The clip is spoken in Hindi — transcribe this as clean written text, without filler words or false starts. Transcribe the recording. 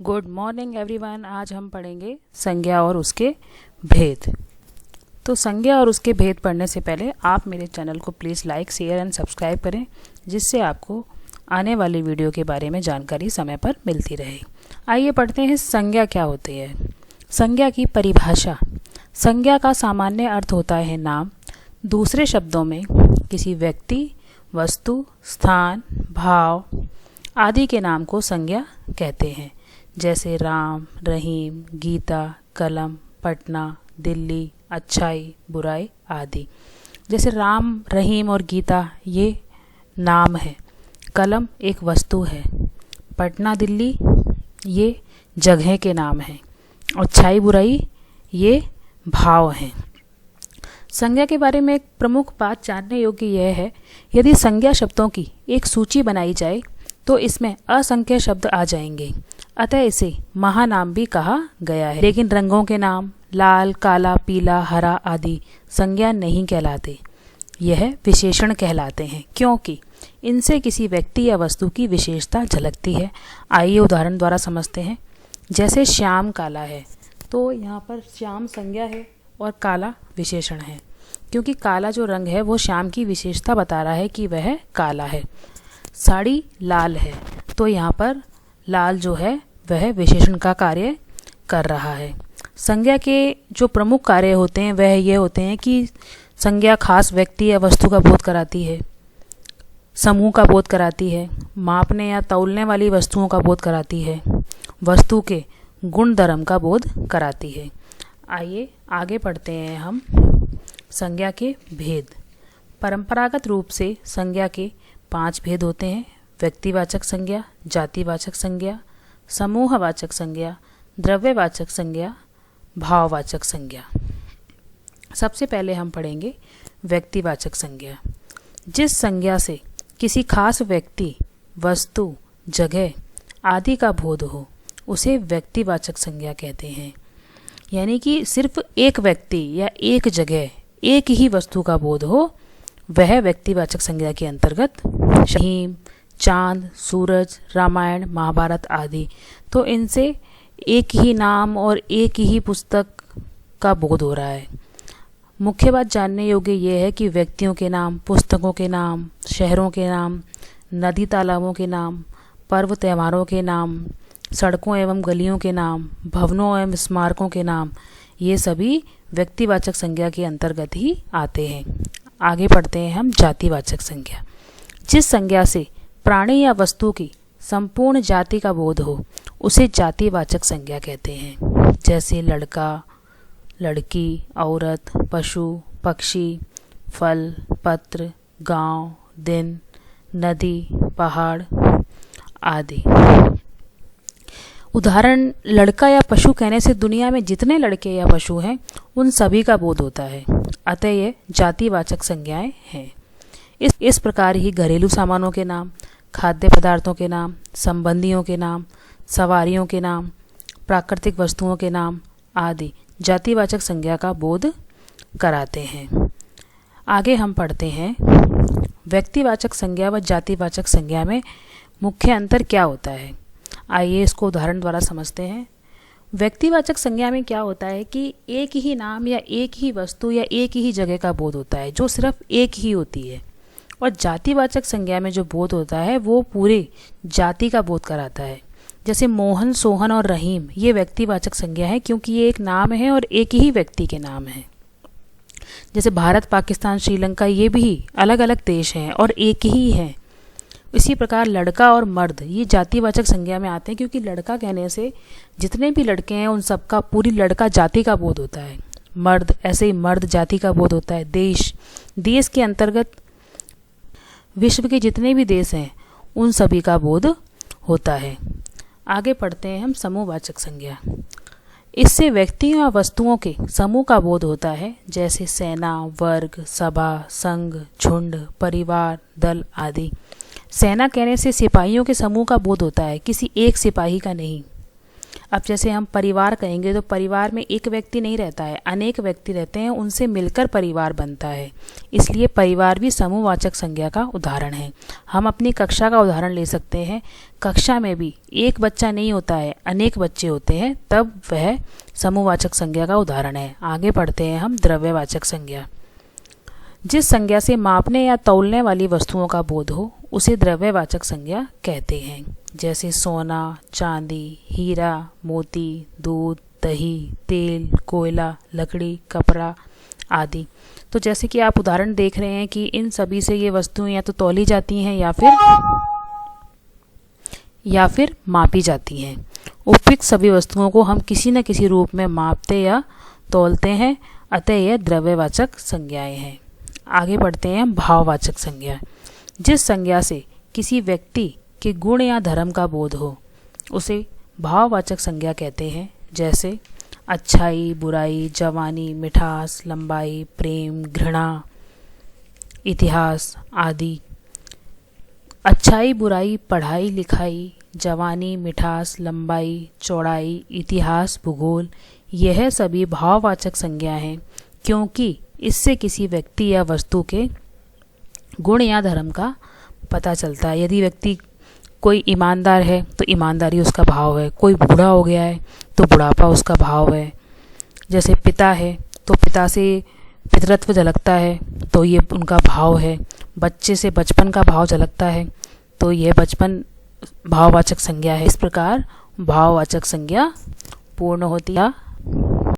Good morning everyone. आज हम पढ़ेंगे संज्ञा और उसके भेद। तो संज्ञा और उसके भेद पढ़ने से पहले आप मेरे चैनल को please like, share and subscribe करें, जिससे आपको आने वाली वीडियो के बारे में जानकारी समय पर मिलती रहे। आइए पढ़ते हैं संज्ञा क्या होती है। संज्ञा की परिभाषा। संज्ञा का सामान्य अर्थ होता है नाम। दूसरे शब्दों में किसी व्यक्ति, वस्तु, स्थान, भाव आदि के नाम को संज्ञा कहते हैं, जैसे राम, रहीम, गीता, कलम, पटना, दिल्ली, अच्छाई, बुराई आदि। जैसे राम, रहीम और गीता ये नाम है, कलम एक वस्तु है, पटना, दिल्ली ये जगह के नाम हैं, अच्छाई, बुराई ये भाव हैं। संज्ञा के बारे में एक प्रमुख बात जानने योग्य यह है, यदि संज्ञा शब्दों की एक सूची बनाई जाए तो इसमें असंख्य शब्द आ जाएंगे, अतः इसे महानाम भी कहा गया है। लेकिन रंगों के नाम लाल, काला, पीला, हरा आदि संज्ञा नहीं कहलाते, यह विशेषण कहलाते हैं, क्योंकि इनसे किसी व्यक्ति या वस्तु की विशेषता झलकती है। आइए उदाहरण द्वारा समझते हैं। जैसे श्याम काला है, तो यहाँ पर श्याम संज्ञा है और काला विशेषण है, क्योंकि काला जो रंग है वो श्याम की विशेषता बता रहा है कि वह काला है। साड़ी लाल है, तो यहाँ पर लाल जो है वह विशेषण का कार्य कर रहा है। संज्ञा के जो प्रमुख कार्य होते हैं वह ये होते हैं कि संज्ञा खास व्यक्ति या वस्तु का बोध कराती है, समूह का बोध कराती है, मापने या तौलने वाली वस्तुओं का बोध कराती है, वस्तु के गुण धर्म का बोध कराती है। आइए आगे पढ़ते हैं हम संज्ञा के भेद। परंपरागत रूप से संज्ञा के 5 भेद होते हैं: व्यक्तिवाचक संज्ञा, जातिवाचक संज्ञा, समूहवाचक संज्ञा, द्रव्यवाचक संज्ञा, भाववाचक संज्ञा। सबसे पहले हम पढ़ेंगे व्यक्तिवाचक संज्ञा। जिस संज्ञा से किसी खास व्यक्ति, वस्तु, जगह आदि का बोध हो उसे व्यक्तिवाचक संज्ञा कहते हैं। यानी कि सिर्फ एक व्यक्ति या एक जगह, एक ही वस्तु का बोध हो, वह व्यक्तिवाचक संज्ञा के अंतर्गत रहीम, चांद, सूरज, रामायण, महाभारत आदि, तो इनसे एक ही नाम और एक ही पुस्तक का बोध हो रहा है। मुख्य बात जानने योग्य यह है कि व्यक्तियों के नाम, पुस्तकों के नाम, शहरों के नाम, नदी तालाबों के नाम, पर्व त्योहारों के नाम, सड़कों एवं गलियों के नाम, भवनों एवं स्मारकों के नाम, ये सभी व्यक्तिवाचक संज्ञा के अंतर्गत ही आते हैं। आगे पढ़ते हैं हम जातिवाचक संज्ञा। जिस संज्ञा से प्राणी या वस्तु की संपूर्ण जाति का बोध हो उसे जातिवाचक संज्ञा कहते हैं। जैसे लड़का, लड़की, औरत, पशु, पक्षी, फल, पत्र, गांव, दिन, नदी, पहाड़ आदि। उदाहरण, लड़का या पशु कहने से दुनिया में जितने लड़के या पशु हैं उन सभी का बोध होता है, अतः ये जातिवाचक संज्ञाएं हैं। इस प्रकार ही घरेलू सामानों के नाम, खाद्य पदार्थों के नाम, संबंधियों के नाम, सवारियों के नाम, प्राकृतिक वस्तुओं के नाम आदि जातिवाचक संज्ञा का बोध कराते हैं। आगे हम पढ़ते हैं व्यक्तिवाचक संज्ञा व जातिवाचक संज्ञा में मुख्य अंतर क्या होता है। आइए इसको उदाहरण द्वारा समझते हैं। व्यक्तिवाचक संज्ञा में क्या होता है कि एक ही नाम या एक ही वस्तु या एक ही जगह का बोध होता है, जो सिर्फ एक ही होती है। और जातिवाचक संज्ञा में जो बोध होता है वो पूरे जाति का बोध कराता है। जैसे मोहन, सोहन और रहीम ये व्यक्तिवाचक संज्ञा है, क्योंकि ये एक नाम है और एक ही व्यक्ति के नाम है। जैसे भारत, पाकिस्तान, श्रीलंका ये भी अलग अलग देश हैं और एक ही हैं। इसी प्रकार लड़का और मर्द ये जातिवाचक संज्ञा में आते हैं, क्योंकि लड़का कहने से जितने भी लड़के हैं उन सबका पूरी लड़का जाति का बोध होता है। मर्द, ऐसे ही मर्द जाति का बोध होता है। देश, देश के अंतर्गत विश्व के जितने भी देश हैं उन सभी का बोध होता है। आगे पढ़ते हैं हम समूहवाचक संज्ञा। इससे व्यक्तियों या वस्तुओं के समूह का बोध होता है, जैसे सेना, वर्ग, सभा, संघ, झुंड, परिवार, दल आदि। सेना कहने से सिपाहियों के समूह का बोध होता है, किसी एक सिपाही का नहीं। अब जैसे हम परिवार कहेंगे तो परिवार में एक व्यक्ति नहीं रहता है, अनेक व्यक्ति रहते हैं, उनसे मिलकर परिवार बनता है। इसलिए परिवार भी समूहवाचक संज्ञा का उदाहरण है। हम अपनी कक्षा का उदाहरण ले सकते हैं। कक्षा में भी एक बच्चा नहीं होता है, अनेक बच्चे होते हैं, तब वह समूहवाचक संज्ञा का उदाहरण है। आगे पढ़ते हैं हम द्रव्यवाचक संज्ञा। जिस संज्ञा से मापने या तौलने वाली वस्तुओं का बोध हो उसे द्रव्यवाचक संज्ञा कहते हैं। जैसे सोना, चांदी, हीरा, मोती, दूध, दही, तेल, कोयला, लकड़ी, कपड़ा आदि। तो जैसे कि आप उदाहरण देख रहे हैं कि इन सभी से ये वस्तुएं या तो तौली जाती हैं या फिर मापी जाती हैं। उपयुक्त सभी वस्तुओं को हम किसी न किसी रूप में मापते या तौलते हैं, अतः यह द्रव्यवाचक संज्ञाएं हैं। आगे बढ़ते हैं भाववाचक संज्ञा। जिस संज्ञा से किसी व्यक्ति के गुण या धर्म का बोध हो उसे भाववाचक संज्ञा कहते हैं। जैसे अच्छाई, बुराई, जवानी, मिठास, लंबाई, प्रेम, घृणा, इतिहास आदि। अच्छाई, बुराई, पढ़ाई लिखाई, जवानी, मिठास, लंबाई, चौड़ाई, इतिहास, भूगोल, यह सभी भाववाचक संज्ञा हैं, क्योंकि इससे किसी व्यक्ति या वस्तु के गुण या धर्म का पता चलता है। यदि व्यक्ति कोई ईमानदार है तो ईमानदारी उसका भाव है, कोई बूढ़ा हो गया है तो बुढ़ापा उसका भाव है। जैसे पिता है तो पिता से पितृत्व झलकता है तो ये उनका भाव है। बच्चे से बचपन का भाव झलकता है तो यह बचपन भाववाचक संज्ञा है। इस प्रकार भाववाचक संज्ञा पूर्ण होती है।